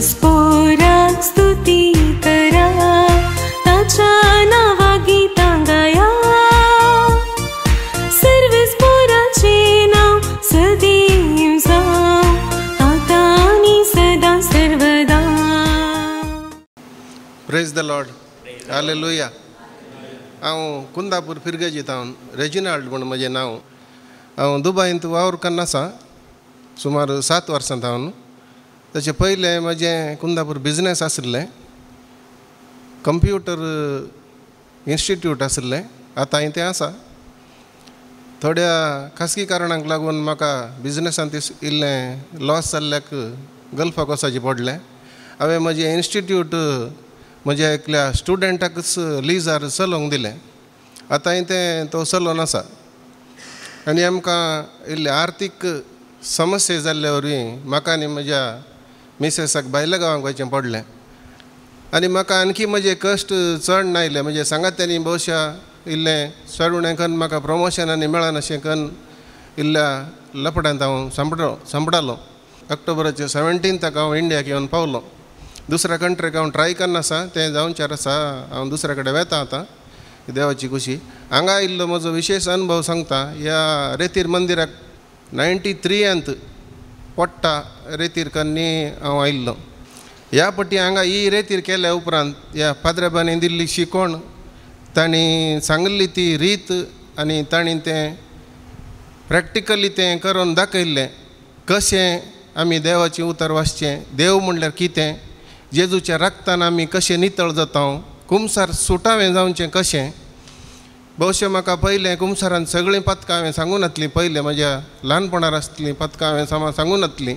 स्पोराक स्तुती करा ताच्या नावा गितां गाया सर्व स्पोराचे नाव सदैव जावं आता आनी सदा सर्वदा. Praise the Lord. हालेलुया. हांव कुंदापूर फिरगेजी तावन रेजिनाल्ड म्हण म्हजें नांव. हांव दुबईंत वावर कन्न आसा सुमार 7 वर्सां तावन. ताचे पयलें म्हजें कुंदापूर बिजनेस आसलें, कंप्युटर इन्स्टिट्यूट आसलें. आतां हांवें तें आसा. थोड्या खासगी कारणांक लागून म्हाका बिजनेसांत इल्लें लॉस जाल्ल्याक गल्फाक वचचें पडलें. हांवें म्हजें इन्स्टिट्यूट म्हज्या एकल्या स्टुडंटाकच लिजार चलोवंक दिलें. आतां हांवें तें तो चलोवन आसा. आनी आमकां इल्ले आर्थीक समस्या जाल्ले वरवीं म्हाका आनी म्हज्या मिसेसाक भायल्या गांवांक वचचें पडलें. आनी म्हाका आणखी म्हजे कश्ट चड नायले. म्हजे सांगात्यांनी भोवशा इल्लें चड उणें करून म्हाका प्रमोशनांनी मेळना अशें करून इल्ल्या लपड्यांत हांव सांपडालो. ऑक्टोबराच्या 17 हांव इंडियाक येवन पावलो. दुसऱ्या कंट्रीक हांव ट्राय करना आसा, तें जावनचार आसा. हांव दुसरे कडेन वेता आतां, देवाची खुशी. हांगा आयिल्लो म्हजो विशेश अनुभव सांगता. ह्या रेतीर मंदिराक 93 पोट्टा रेतीर कन्नी हांव आयिल्लो. ह्या पटी हांगा ही रेतीर केल्या उपरांत ह्या पाद्रेबांनी दिल्ली शिकोण, तांणी सांगल्ली ती रीत आनी तांणी तें प्रॅक्टिकली तें करून दाखयल्लें. कशें आमी देवाचें उतर वाचचें, देव म्हणल्यार कितें, जेजूच्या रक्तान आमी कशें नितळ जाता, कुमसार सुटावें जावचें कशें. भोवशें म्हाका पयलें कुमसारान सगळीं पथकां हांवें सांगून येतलीं. पयलें म्हज्या ल्हानपणार आसतलीं पथकां हांवें सांगून येतलीं.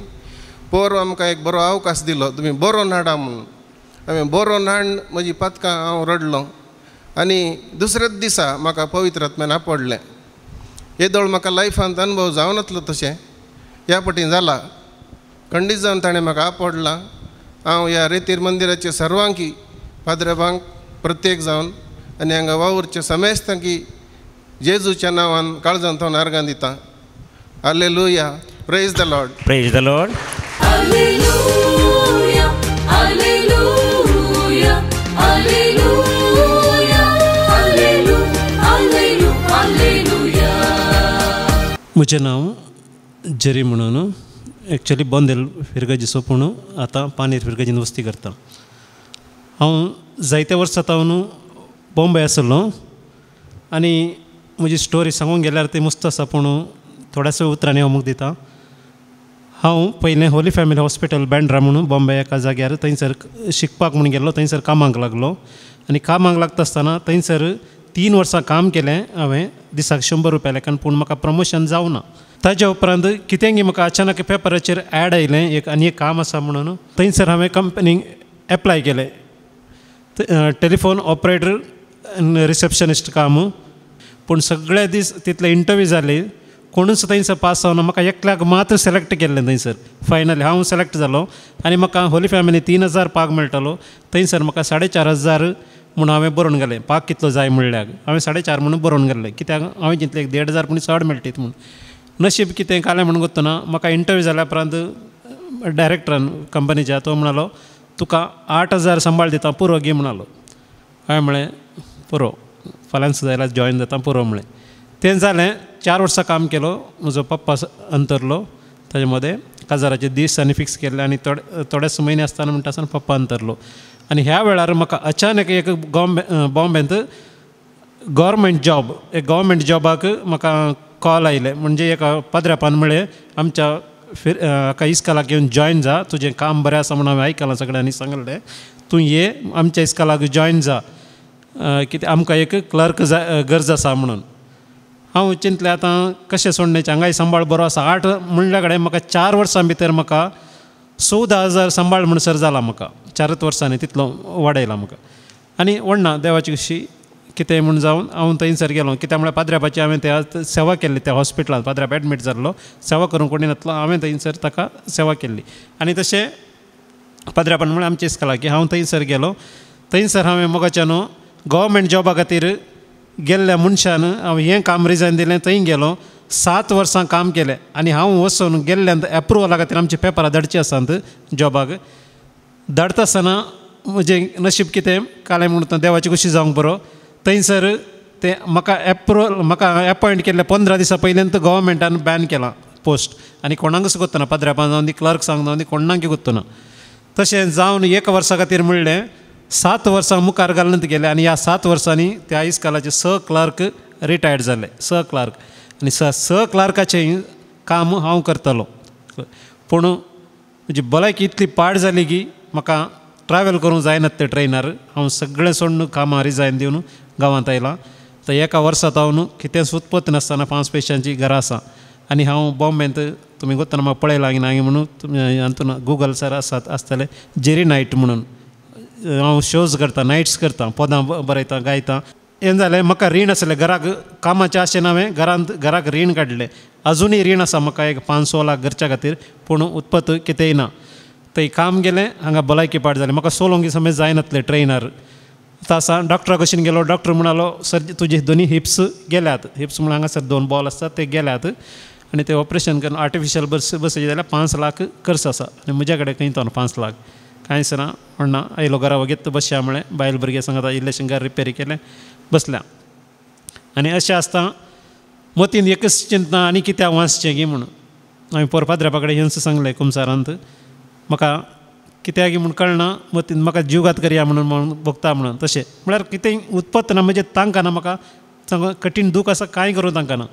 पोर आमकां एक बरो अवकाश दिलो, तुमी बरोवन हाडा म्हणून. हांवें बरोवन हाडून म्हजीं पथकां हांव रडलो. आनी दुसऱ्याच दिसा म्हाका पवित्र आत्म्यान आपडलें. येदोळ म्हाका लायफांत अनुभव जावन येतलो तशें ह्या पटीन जाला. खंडीत जावन ताणें म्हाका आपडलां. हांव ह्या रेतीर मंदिराचे सर्वांकी पाद्रेबांक प्रत्येक जावन आनी हांगा वावुरच्या समेस्तांकी जेजूच्या नांवान काळजांत हांव अर्गां दितां. Hallelujah. Praise the Lord. Praise the Lord. Hallelujah hallelujah hallelujah hallelujah. म्हजें नांव जेरी म्हणून. एक्चुअली बोंदेल फिरगेजी सोपून आतां पानीर फिरगेजीन वस्ती करता. हांव जायते वर्सां तावन बॉम्बे आसलो. आनी म्हजी स्टोरी सांगूंक गेल्यार ती मस्त आसा, पूण थोड्याशा उतरांनी हांव दितां. हांव पयलें होली फॅमिली हॉस्पिटल बँड्रा म्हणून बॉम्बे एका जाग्यार थंयसर शिकपाक म्हणून गेल्लो. थंयसर कामाक लागलो. आनी कामाक लागता आसतना थंयसर 3 वर्सां काम केलें हांवें दिसाक 100 रुपया लेखान. पूण म्हाका प्रमोशन जावना. ताज्या उपरांत कितेंय म्हाका अचानक पेपराचेर ॲड आयलें आनी एक काम आसा म्हणून. थंयसर हांवें कंपनीक एप्लाय केलें. टेलिफोन ऑपरेटर रिसेप्शनिस्ट काम. पूण सगळे दीस तितले इंटरव्यू जाले, कोणूच थंयसर पास जावना. म्हाका एकल्याक मात्र सिलेक्ट केल्लें थंयसर. फायनली हांव सिलेक्ट जालो आनी म्हाका होली फॅमिली 3000 पाग मेळटालो. थंयसर म्हाका 4500 म्हणून हांवें बरोवन गेलें. पाग कितलो जाय म्हणल्यार हांवें 4.5 म्हणून बरोवन गेल्लें. कित्याक हांवें चिंतलें 1,500 पूण चड मेळटीत म्हणून. नशीब कितें कालें म्हणून गोत्तना म्हाका इंटरव्यू जाल्या उपरांत डायरेक्टरान कंपनीच्या तो म्हणालो तुका 8000 सांबाळ दिता, पुरो गे म्हणालो. हांवें म्हळें पुरो, फाल्यां सुद्दां जाल्यार जॉयन जाता, पुरो म्हळें. तें जालें. 4 वर्सां काम केलो. म्हजो पप्पा अंतरलो. ताजे मदें काजाराचे दीस आनी फिक्स केल्ले आनी थोडेच म्हयने आसतना म्हणटा आसतना पप्पा अंतरलो. आनी ह्या वेळार म्हाका अचानक एक बॉम्बेंत गव्हर्मेंट जॉब, एक गव्हर्मेंट जॉबाक म्हाका कॉल आयले. म्हणजे एका पाद्रेपान म्हळें आमच्या हाका इस्कालाक येवन जॉयन जा, तुजें काम बरें आसा म्हणून हांवें आयकलां सगळ्यांनी सांगलें. तूं ये आमच्या इस्कालाक जॉयन जा, कितें आमकां एक क्लर्क गरज आसा म्हणून. हांव चिंतलें आतां कशें सोडणेचें, हांगाय सांबाळ बरो आसा. 8 म्हणल्या कडेन म्हाका 4 वर्सां भितर म्हाका 14,000 सांबाळ म्हणसर जाला. म्हाका 4 वर्सांनी तितलो वाडयला म्हाका. आनी व्हडना देवाची खुशी कितें म्हूण जावन हांव थंयसर गेलो. कित्याक म्हळ्यार पाद्रेपाची हांवें त्या सेवा केल्ली. त्या हॉस्पिटलांत पाद्रेप एडमीट जाल्लो, सेवा करूंक कोणी नासलो. हांवें थंयसर ताका सेवा केल्ली. आनी तशें पाद्रेपान म्हळ्यार आमच्या इस्काला की हांव थंयसर गेलो. थंयसर हांवें मोगाच्यान गव्हर्मेंट जॉबा खातीर गेल्ल्या मनशान हांव हें काम रिजायन दिलें. थंय गेलो. 7 वर्सां काम केलें. आनी हांव वचून गेल्ल्यान एप्रुवला खातीर आमचे पेपरां धाडची आसात जॉबाक. धाडटा आसतना म्हजें नशीब कितें कालें म्हणून देवाची कशी जावंक बरो थंयसर ते म्हाका अपॉयंट केल्ले 15 दिसां पयलीं गव्हर्मेंटान बॅन केलां पोस्ट आनी कोणाकच कोत्तना पद्रेपां जावन दी क्लर्कसांक जावन दी कोणाक कोत्तना तशें जावन 1 वर्सा खातीर म्हणलें 7 वर्सां मुखार घालून गेले आनी ह्या 7 वर्सांनी त्या आयज कालाचे क्लर्क रिटायर्ड जाले क्लर्क आनी क्लर्काचें काम हांव करतालो पूण म्हजी भलायकी इतली पाड जाली की म्हाका ट्रॅवल करूंक जायना ते ट्रेनार हांव सगळें सोडून कामां रिजायन दिवन गांवांत आयलां तर 1 वर्सांत हांव न्हू कितेंच उत्पत्त नासतना 5 पयशांची घरां आसा आनी हांव बॉम्बेंत तुमी गोत्तना म्हाका पळयलां की ना म्हणून तुमी हातून गुगल सर आसतले जेरी नायट म्हणून हांव शोज करता नायट्स करता पदां बरयता गायता हें जालें म्हाका रीण आसलें घराक कामाचें आशेन हांवें घराक रीण काडलें अजुनूय रीण आसा म्हाका एक 5-6 लाख घरच्या खातीर पूण उत्पत्त कितेंय ना थंय काम गेलें हांगा भलायकी पाड जालें म्हाका सोलोंक समज जायनातलें ट्रेनार आसा डॉक्टरा कशें गेलो डॉक्टर म्हणालो सर तुजे दोनी हिप्स गेल्यात हिप्स म्हण हांगासर 2 बॉल आसतात ते गेल्यात आनी ते ऑपरेशन करून आर्टिफिशियल बसयचे जाल्यार 5 लाख खर्च आसा आनी म्हज्या कडेन खंय तो 5 लाख कांयच ना म्हणना आयलो घरा वगेत बसया म्हळें बायल भुरगे सांगता इल्लेशें घर रिपेरी केलें बसल्या आनी अशें आसता मतीन एकच चिंतना आनी कित्याक वाचचें गी म्हणून हांवें पोरपाद्रेपा कडेन हेंच सांगलें कुमसारांत म्हाका कित्याक म्हूण कळना मतीन म्हाका जीवघात करया म्हणून भोगता म्हणून तशें म्हळ्यार कितेंय उत्पत्त ना म्हणजे तांकां ना म्हाका सांग कठीण दूख आसा कांय करूं तांकां ना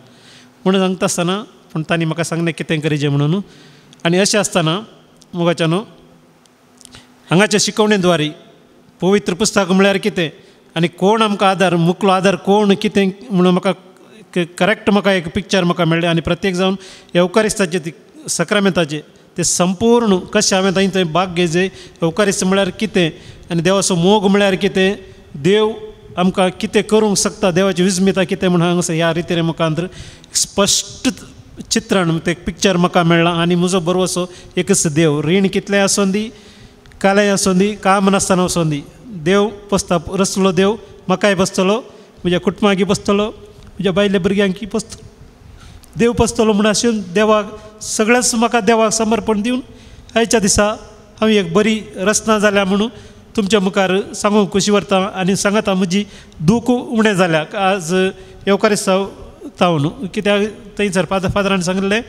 म्हणून सांगता आसतना पूण तांणी म्हाका सांगलें कितें करीचें म्हणून आनी अशें आसतना मोगाच्या न्हू हांगाच्या शिकवणे द्वारे पवित्र पुस्तक म्हळ्यार कितें आनी कोण आमकां आदार मुखलो आदार कोण कितें म्हणून म्हाका करेक्ट म्हाका एक पिक्चर म्हाका मेळ्ळें आनी प्रत्येक जावन एवकारिस्ताचे सक्रामेंताचे ते संपूर्ण कशें हांवें थंय भाग घेवचे एवकारिस्त म्हळ्यार कितें आनी देवाचो मोग म्हळ्यार कितें देव आमकां कितें करूंक शकता देवाची विस्मिता कितें म्हणून हांगासर ह्या रितीन म्हाका स्पश्ट चित्रण ते पिक्चर म्हाका मेळ्ळां आनी म्हजो बरो असो एकच देव रीण कितलेंय आसूं दी कालेंय आसूं दी काम नासतना आसूं दी देव बसता रचलो देव म्हाकाय बसतलो म्हज्या कुटुंबाकी बसतलो म्हज्या बायल्या भुरग्यांकी बसतलो देव बसतलो म्हूण आसून देवाक सगळेंच म्हाका देवाक समर्पण दिवन आयच्या दिसा हांव एक बरी रचना जाल्या म्हणून तुमच्या मुखार सांगूंक खुशी व्हरता आनी सांगता म्हजी दूख उणें जाल्याक आज एवकारिस्तांव न्हू कित्याक थंयसर फादरान सांगलें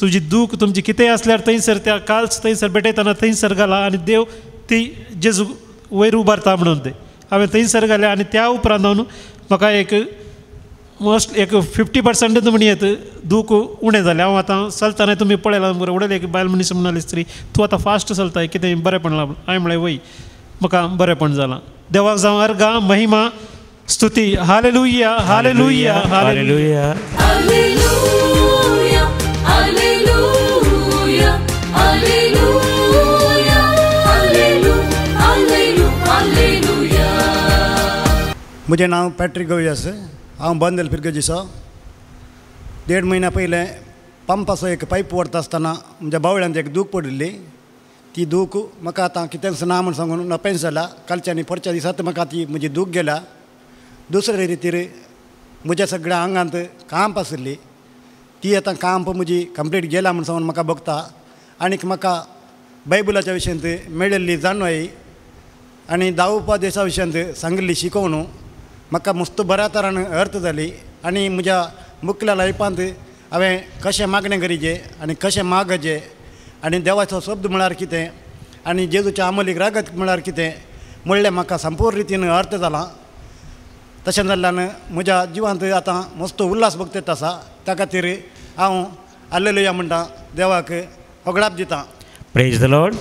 तुजी दूख तुमची कितेंय आसल्यार थंयसर त्या काल्स थंयसर भेटयतना थंयसर घाला आनी देव ती जेजू वयर उबारता म्हणून ते हांवें थंयसर घालें आनी त्या उपरांत हांव म्हाका एक 50% म्हणी येत दूख उणें जालें हांव आतां चलतना तुमी पळयलां बरें उडयलें एक बायल मनीस म्हणाली स्त्री तूं आतां फास्ट चलताय कितें बरेंपण लाभ हांवें म्हळें वय म्हाका बरेंपण जालां देवाक जावं अर्गा महिमा स्तुती hallelujah hallelujah hallelujah Alleluia, alleluia, alleluia, alleluia, alleluia. म्हजें नांव पॅट्रीक गवयास हांव बंदेल फिरगजीचो 1.5 म्हयन्या पयलें पंपाचो एक पायप व्हरता आसतना म्हज्या बावळ्यांत एक दूख पडिल्ली ती दूख म्हाका आतां कितेंच ना म्हूण सांगून नपेंच जाला कालच्या आनी परच्या दिसांत म्हाका ती म्हजी दूख गेल्या दुसरे रितीर म्हज्या सगळ्या आंगांत कांप आशिल्ली ती आतां कांप म्हजी कंप्लीट गेला म्हूण सांगून म्हाका भोगता आनीक म्हाका बायबलाच्या विशयांत मेळिल्ली जाणवाई आनी 10 उपदेशा विशयांत सांगिल्ली शिकवण म्हाका मस्त बऱ्या तरान अर्थ जाली आनी म्हज्या मुखल्या लायफांत हांवें कशें मागणें करीचें आनी कशें मागचें आनी देवाचो शब्द म्हळ्यार कितें आनी जेजूच्या अमलीक रागत म्हळ्यार कितें म्हणलें म्हाका संपूर्ण रितीन अर्थ जाला तशें जाल्ल्यान म्हज्या जिवांत आतां मस्त उल्हास भोगतेत आसा त्या खातीर हांव हालेलुया म्हणटा देवाक होगडाप दितां praise the Lord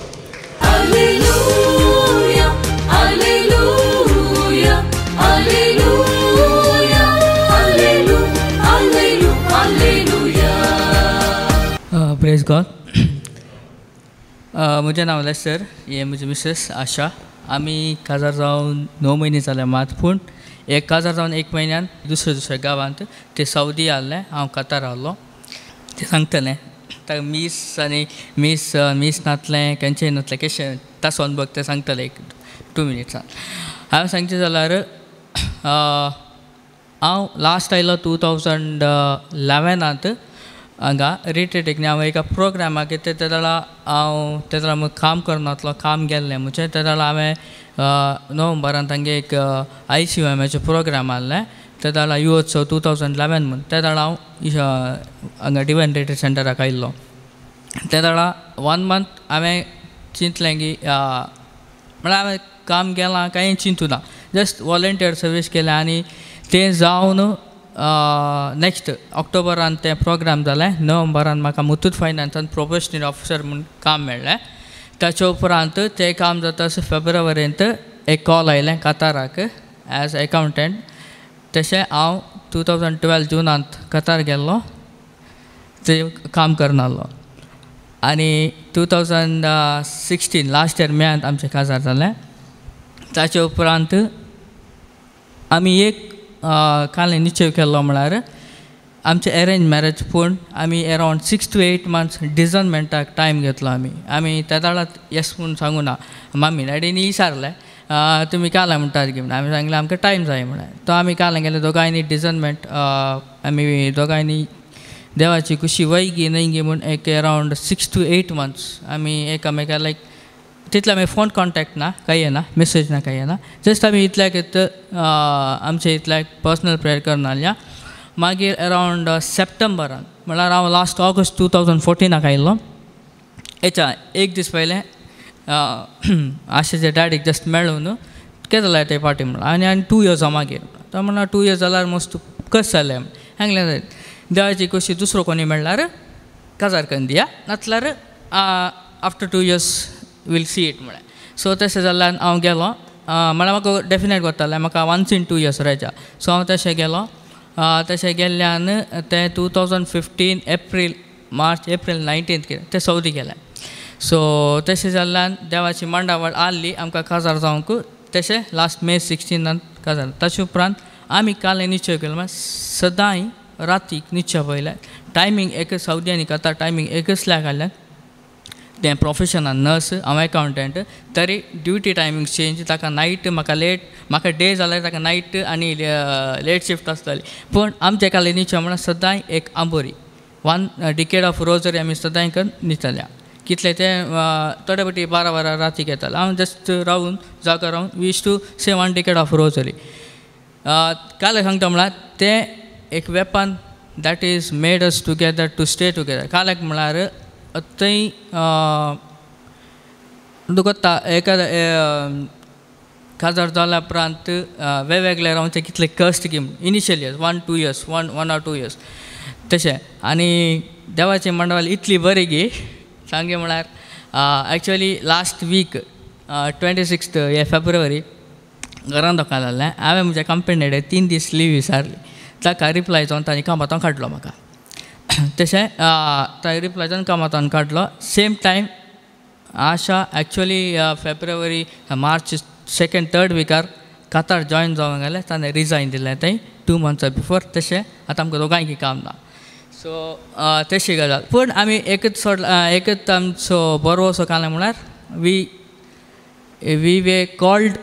Alleluia, alleluia, alleluia, alleluia, alleluia. Praise God म्हजें नांव लेस्टर हे म्हजी मिसेस आशा आमी काजार जावन 9 म्हयने जाले मात पूण एक काजार जावन 1 म्हयन्यान दुसऱ्या गांवांत ते सौदी आहलें हांव कतार आहलो ते सांगतलें ताका मीस आनी मीस नातलें केंचेय नातलें कशें तासोन बघ ते सांगतलें एक 2 मिनिट्सान हांवें सांगचें जाल्यार हांव लास्ट आयलो 2011 त हांगा रिट्रीटीक हांव एका प्रोग्रामाक ते तेदळा हांव तेदळा काम करनातलो काम गेल्लें म्हणजे तेदळा हांवें नोव्हेंबरान तांगे एक ICUMचे प्रोग्राम आहलें तेदळा युवोत्सव 2011 म्हूण तेदळा हांव हांगा डिवायन रिट्रीट सेंटराक आयिल्लो तेदळा 1 मंथ हांवें चिंतलें की म्हळ्यार हांवें काम केलां कांय चिंतू ना जस्ट वॉलंटियर सर्वीस केलें आनी तें जावन नेक्स्ट ऑक्टोबरान तें प्रोग्राम जालें नोव्हेंबरान म्हाका मुथूट फायनान्सान प्रोबेशनरी ऑफिसर म्हूण काम मेळ्ळें ताचे उपरांत तें काम जाता फेब्रुवारींत एक कॉल आयलें कताराक एज अकावंटंट तशें हांव 2012 जुनांत कतार गेल्लो तें काम करनासलो आनी 2016 लास्ट इयर मेयांत आमचें काजार जालें ताचे उपरांत आमी एक कालें निश्चय केल्लो म्हळ्यार आमचें अरेंज मॅरेज पूण आमी अरावंड 6 to 8 months डिजर्नमेंटाक टायम घेतलो आमी त्या वेळार येस म्हूण सांगूं ना मम्मी डॅडीनी विचारलें तुमी कालें म्हणटात की म्हणून आमी सांगलें आमकां टायम जाय म्हळ्यार तो आमी कालें गेलें दोगांयनी डिजर्नमेंट आमी दोगांयनी देवाची खुशी वयगी न्हयगी म्हूण एक अरावंड 6 to 8 months आमी एकामेका लायक तितले आमी फोन कॉन्टॅक्ट ना कांय येना मेसेज ना कांय येना जस्ट आमी इतल्याक आमचे इतल्याक पर्सनल प्रेयर करना या मागीर अरावंड सप्टेंबरान म्हळ्यार हांव लास्ट ऑगस्ट 2014 आयिल्लो हेच्या एक दीस पयलें आशेचे डॅडीक जस्ट मेळून केदो ते पार्टी म्हणून आनी 2 years मागीर तो म्हणल्यार 2 years जाल्यार मस्त कशें जालें सांगलें देवाची खुशी दुसरो कोणी म्हणल्यार काजार करून दिया नातल्यार after 2 years will see it म्हळ्यार सो तशें जाल्यार हांव गेलो म्हळ्यार म्हाका डेफिनेट कोत्तालें म्हाका 1 in 2 years रावच्या सो हांव तशें गेलो तशें गेल्ल्यान तें 2015 मार्च एप्रील 19 तें सौदी गेलें सो तशें जाल्ल्यान देवाची मंडावळ आल्ली आमकां काजार जावंक तशें लास्ट मे 16 काजार ताचे उपरांत आमी कालें निश्चय केलो म्हळ्यार सदांय रातीक निश्चय पयलें टायमींग एकच सौदी आनी कतार टायमींग एकच लायक तें प्रोफेशनान नर्स हांव अकावंटंट तरी ड्युटी टायमींग चेंज ताका नायट म्हाका डे जाल्यार ताका नायट आनी लेट शिफ्ट आसताली पूण आमचे काले न्हिदचे म्हळ्यार सदांय एक आंबोरी 1 decade ऑफ रोजरी आमी सदांय न्हिदताल्या कितले तें थोडे फावटी 12 रातीक येताले हांव जस्ट रावन जागा रावन we used to say 1 decade of rosary काले सांगता म्हळ्यार तें एक weapon that is made us together to stay together काल्याक म्हळ्यार थंय दुखता एका काजार जाल्या उपरांत वेगवेगळे रावचे कितले कश्ट की initial years 1-2 years 1 or 2 years तशें आनी देवाची मंडळ इतली बरी की सांगे म्हळ्यार एक्चुअली लास्ट वीक 26 फेब्रुवारी घरान दोकान जाल्लें हांवें म्हज्या कंपनीडे 3 दीस लीव विचारली ताका रिप्लाय जावन तांणी कामांतून काडलो म्हाका तशें ताका रिप्लाय जावन कामांतून काडलो सेम टायम आशा एक्चुअली फेब्रुवारी मार्च 2nd 3rd वीकार कतार जॉयन जावंक गेलें ताणें रिजायन दिलें थंय 2 months बिफोर तशें आतां आमकां दोगांयकी काम ना सो तशी गजाल पूण आमी एकच आमचो बरो असो कालें म्हळ्यार we were called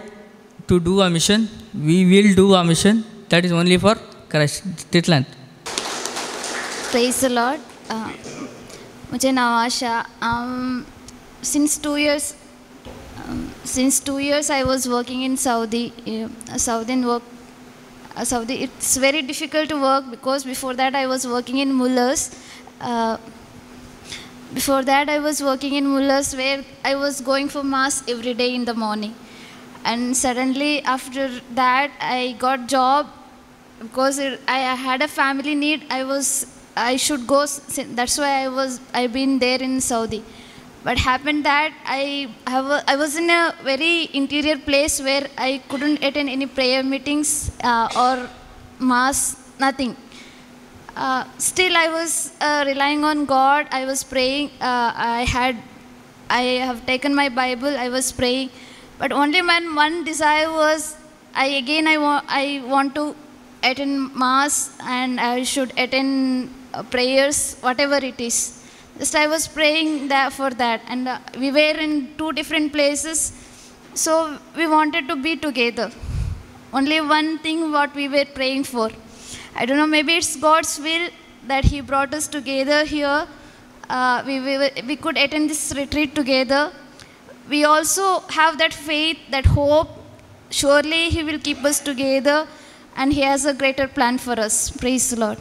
to do a mission we will do a mission that is only for Christ तितल्यान Praise the Lord. मुझे नाव आशा. Since 2 years I was working in Saudi. Saudi. It's very difficult to work because before that I was working in Muller's. Where I was going for mass every day in the morning. And suddenly after that I got job because I had a family need. I should go, that's why I've been there in Saudi. But happened that I was in a very interior place where I couldn't attend any prayer meetings or mass, nothing. Still I was relying on God. I was praying. I have taken my Bible. I was praying. But only when one desire was, I want to attend mass and I should attend prayers, whatever it is. Just I was praying for that, and we were in 2 different places, so we wanted to be together. Only one thing what we were praying for. I don't know, maybe it's God's will. that He brought us together here. We could attend this retreat together. We also have that faith, that hope. Surely He will keep us together, and He has a greater plan for us. Praise the Lord.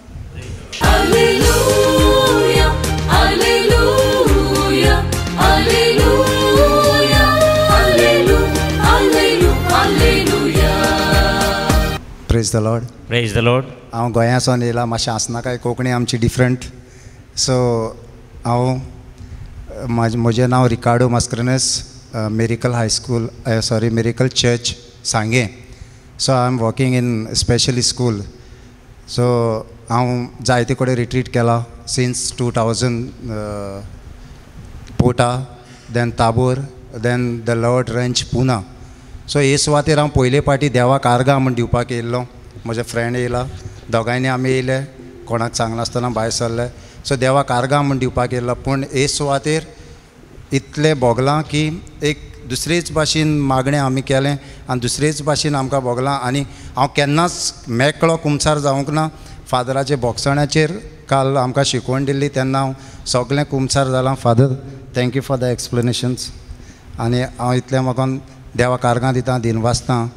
Hallelujah, hallelujah, hallelujah, hallelujah, hallelujah. Praise the Lord. Praise the Lord. हांव गोंयांतसून येयला, मातशें आसना काय कोंकणी आमची different. So हांव म्हजें नांव Ricardo Mascarenhas, miracle high school, miracle church Sanguem. So I am working in specially school. So हांव जायते कडेन रिट्रीट केला since 2000, Potta, then Tabor, then the Lord ranch पुना. सो हे सुवातेर हांव पयले फावटी देवाक आर्गां म्हण दिवपाक येयल्लो. म्हजे फ्रेंड येयला, दोगांयनी आमी येयले, कोणाक सांगनासतना भायर सरले. सो देवाक आर्गां म्हण दिवपाक येयल्लो. पूण हे सुवातेर इतलें भोगलां की एक दुसरेच भाशेन मागणें आमी केलें आनी दुसरेच भाशेन आमकां भोगलां. आनी हांव केन्नाच मेकळो कुमसार जावंक ना. फादराचे बोगसण्याचेर काल आमकां शिकवण दिल्ली तेन्ना हांव सगळें कुमसार जालां. Father, thank you for the explanations. आनी हांव इतलें म्हाका देवाक आर्गां दिता, दिनवासतां.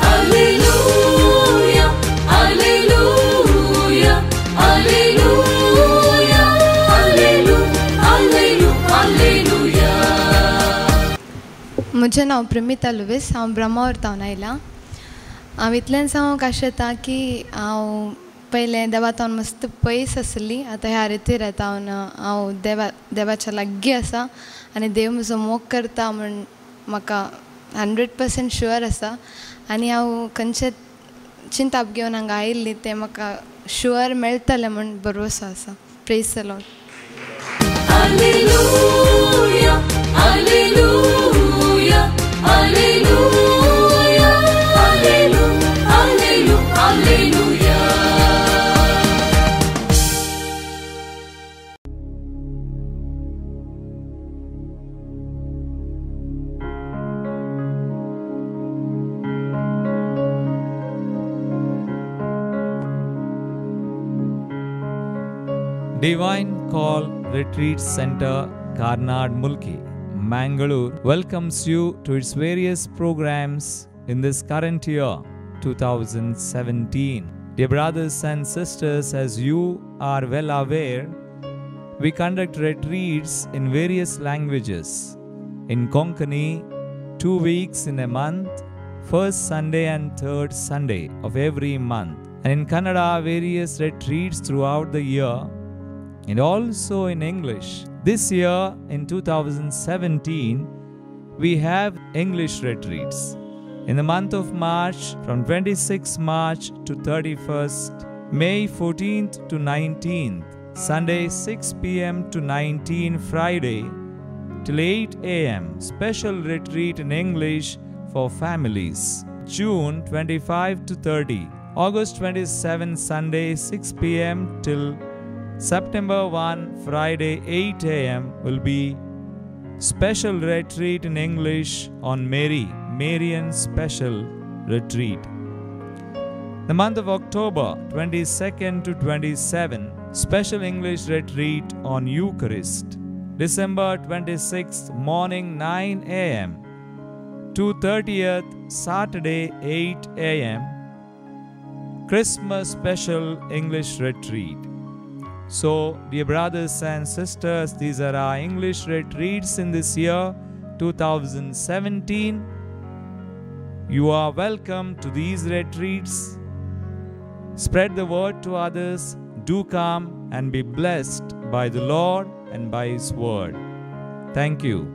Hallelujah, hallelujah, hallelujah, hallelujah, hallelujah. म्हजें नांव प्रमिता लुवीस. हांव ब्रह्मावरतावन आयलां. हांव इतलें सांगूंक आशेता की हांव पयलें देवातावन मस्त पयस आसली. आतां ह्या रितीर येतावन हांव देवाच्या लागीं आसा आनी देव म्हजो मोग करता म्हण म्हाका 100% शुअर आसा. आनी हांव खंयचे चिंताप घेवन हांगा आयिल्ली तें म्हाका शुअर मेळटलें म्हण भरवसो आसा. Praise the Lord. Hallelujah, hallelujah, hallelujah, hallelujah, hallelujah. Divine Call Retreat Center, Karnad Mulki, Mangalore welcomes you to its various programs in this current year, 2017. Dear brothers and sisters, as you are well aware, we conduct retreats in various languages. In Konkani, 2 weeks in a month, first Sunday and third Sunday of every month. And in Kannada, various retreats throughout the year, and also in English. This year, in 2017, we have English retreats. In the month of March, from 26th March to 31st, May 14th to 19th, Sunday 6 p.m. to 19 Friday till 8 a.m. Special retreat in English for families. June 25 to 30, August 27 Sunday 6 p.m. till September 1 Friday 8 a.m. will be special retreat in English on Mary, Marian special retreat. The month of October 22nd to 27, special English retreat on Eucharist. December 26th morning 9 a.m. to 30th Saturday 8 a.m. Christmas special English retreat. So, dear brothers and sisters, these are our English retreats in this year, 2017. You are welcome to these retreats. Spread the word to others. Do come and be blessed by the Lord and by His word. Thank you.